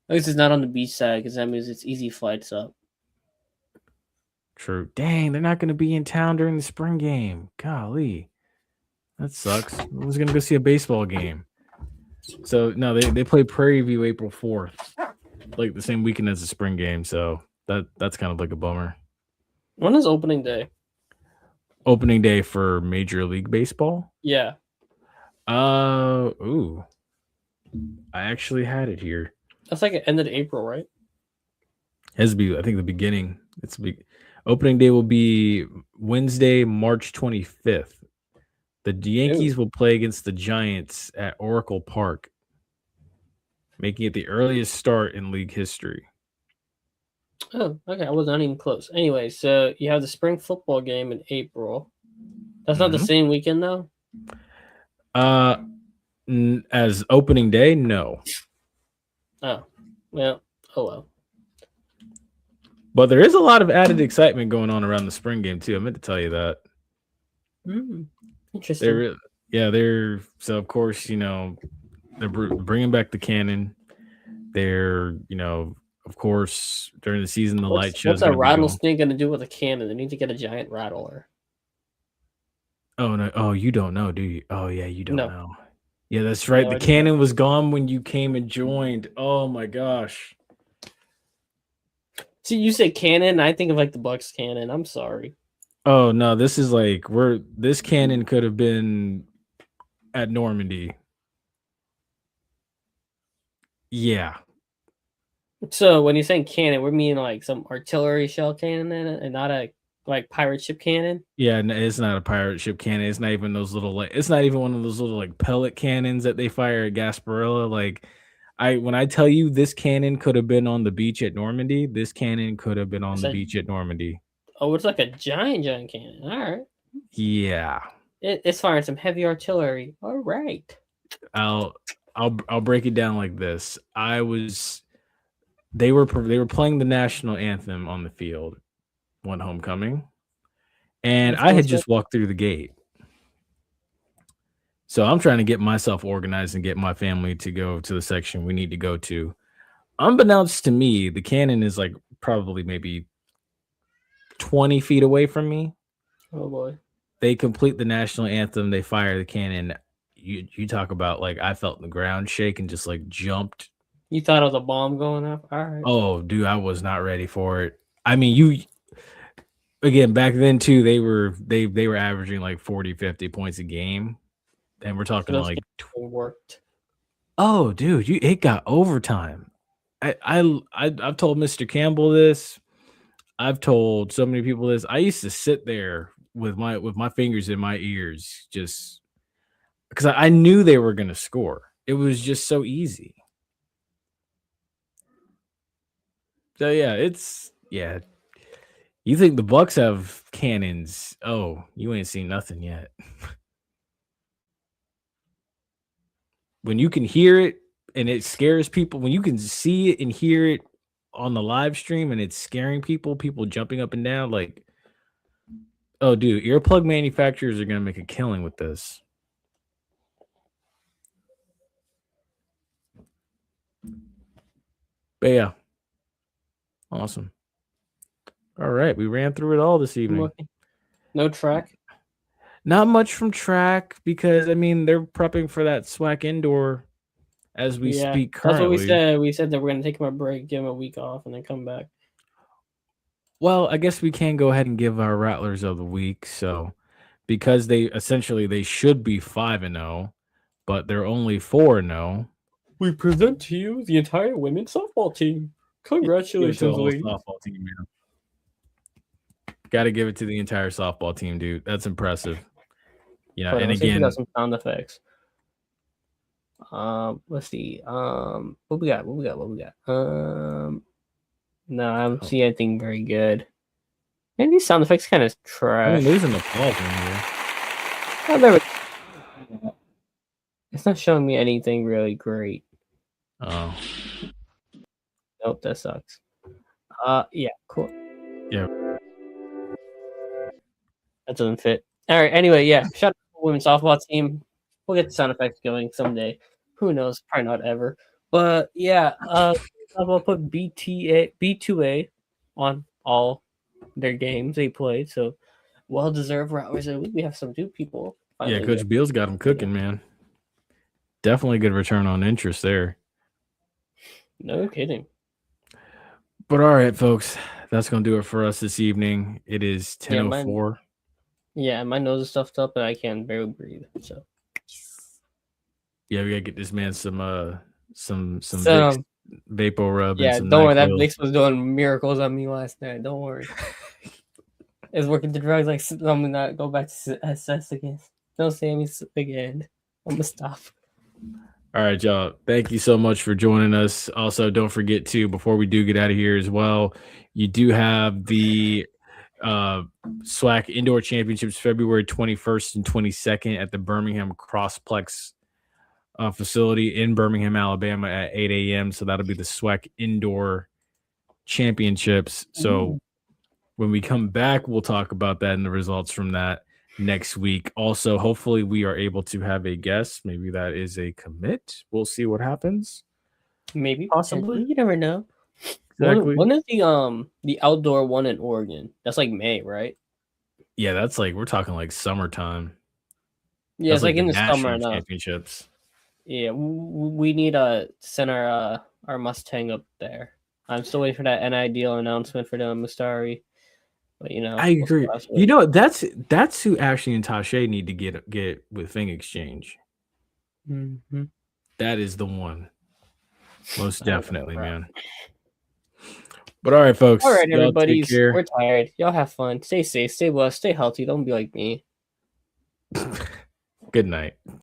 At least it's not on the beach side, because that means it's easy flights up. True. Dang, they're not going to be in town during the spring game. Golly. That sucks. I was going to go see a baseball game. So, no, they play Prairie View April 4th, like the same weekend as the spring game. So, that's kind of like a bummer. When is opening day? Opening day for Major League Baseball? Yeah. I actually had it here. That's like the end of April, right? It has to be, I think, the beginning. Opening day will be Wednesday, March 25th. The Yankees will play against the Giants at Oracle Park, making it the earliest start in league history. Oh, okay. I was not even close. Anyway, so you have the spring football game in April. That's not the same weekend, though? As opening day, no. Oh, well. Oh, well. But there is a lot of added excitement going on around the spring game too. I meant to tell you that. Interesting. They're so of course they're bringing back the cannon. They're of course during the season the light show is What's a going to be going. rattlesnake going to do with a cannon? They need to get a giant rattler. Oh no! Oh, you don't know, do you? Oh yeah, you don't No. know. Yeah, that's right. No, The I don't. cannon was gone when you came and joined. Oh my gosh. See, you say cannon, I think of like the Bucks cannon. I'm sorry. Oh no, this is like this cannon could have been at Normandy. Yeah. So when you're saying cannon, we're meaning like some artillery shell cannon in it, and not a like pirate ship cannon. Yeah, no, it's not a pirate ship cannon. It's not even those little it's not even one of those little like pellet cannons that they fire at Gasparilla. Like when I tell you this cannon could have been on the beach at Normandy, this cannon could have been on the beach at Normandy. Oh, it's like a giant cannon. All right. Yeah. It's firing some heavy artillery. All right. I'll break it down like this. They were playing the national anthem on the field one homecoming, and I had just walked through the gate. So I'm trying to get myself organized and get my family to go to the section we need to go to. Unbeknownst to me, the cannon is like probably maybe 20 feet away from me. Oh boy. They complete the national anthem, they fire the cannon. You talk about like I felt the ground shake and just like jumped. You thought it was a bomb going up? All right. Oh, dude, I was not ready for it. I mean, again, back then too, they were averaging like 40, 50 points a game. And we're talking like worked. Oh, dude, it got overtime. I've told Mr. Campbell this. I've told so many people this. I used to sit there with my fingers in my ears just because I knew they were going to score. It was just so easy. So yeah. You think the Bucks have cannons? Oh, you ain't seen nothing yet. When you can hear it and it scares people, when you can see it and hear it on the live stream and it's scaring people jumping up and down, like, oh, dude, earplug manufacturers are going to make a killing with this. But yeah, awesome. All right, we ran through it all this evening. No track? Not much from track because, I mean, they're prepping for that SWAC indoor as we speak currently. That's what we said. We said that we're going to take them a break, give them a week off, and then come back. Well, I guess we can go ahead and give our Rattlers of the week. So, because they should be 5-0, but they're only 4-0. We present to you the entire women's softball team. Congratulations, ladies. Softball team, man. Got to give it to the entire softball team, dude. That's impressive. Yeah, and again, got some sound effects. Let's see. What we got? No, I don't see anything very good. And these sound effects kind of trash. I mean, there's an applause in here. Oh, there we... It's not showing me anything really great. Oh. Nope, that sucks. Yeah, cool. Yeah. That doesn't fit. All right, anyway, yeah. Shout out to the women's softball team. We'll get the sound effects going someday. Who knows? Probably not ever. But yeah, I'll put B2A on all their games they played. So well-deserved Rattlers. We have some new people. Yeah, Coach Beal's got them cooking, man. Definitely good return on interest there. No kidding. But all right, folks, that's going to do it for us this evening. It is 10:04. Yeah, my nose is stuffed up and I can barely breathe. So yeah, we got to get this man some Vicks Vapor Rub. Yeah, and some don't worry. That NyQuil. Vicks was doing miracles on me last night. Don't worry. It's working the drugs. Like I'm gonna not go back to SS again. Don't say me again. I'm gonna stop. All right, y'all. Thank you so much for joining us. Also, don't forget to, before we do get out of here as well, you do have the SWAC Indoor Championships February 21st and 22nd at the Birmingham Crossplex facility in Birmingham, Alabama at 8 a.m. So that'll be the SWAC Indoor championships. So when we come back, we'll talk about that and the results from that next week. Also, hopefully we are able to have a guest. Maybe that is a commit. We'll see what happens. Maybe, Possibly. you never know. Exactly. When is the outdoor one in Oregon? That's like May, right? Yeah, that's like we're talking like summertime. Yeah, That's it's like in the national summer now. championships. Yeah, we need to send our Mustang up there. I'm still waiting for that NIL announcement for the Mustari. But I agree. You know, that's who Ashley and Tasha need to get with Thing Exchange. Mm-hmm. That is the one. Most definitely, man. But all right, folks. All right, y'all everybody. take care. We're tired. Y'all have fun. Stay safe. Stay blessed. Stay healthy. Don't be like me. Good night.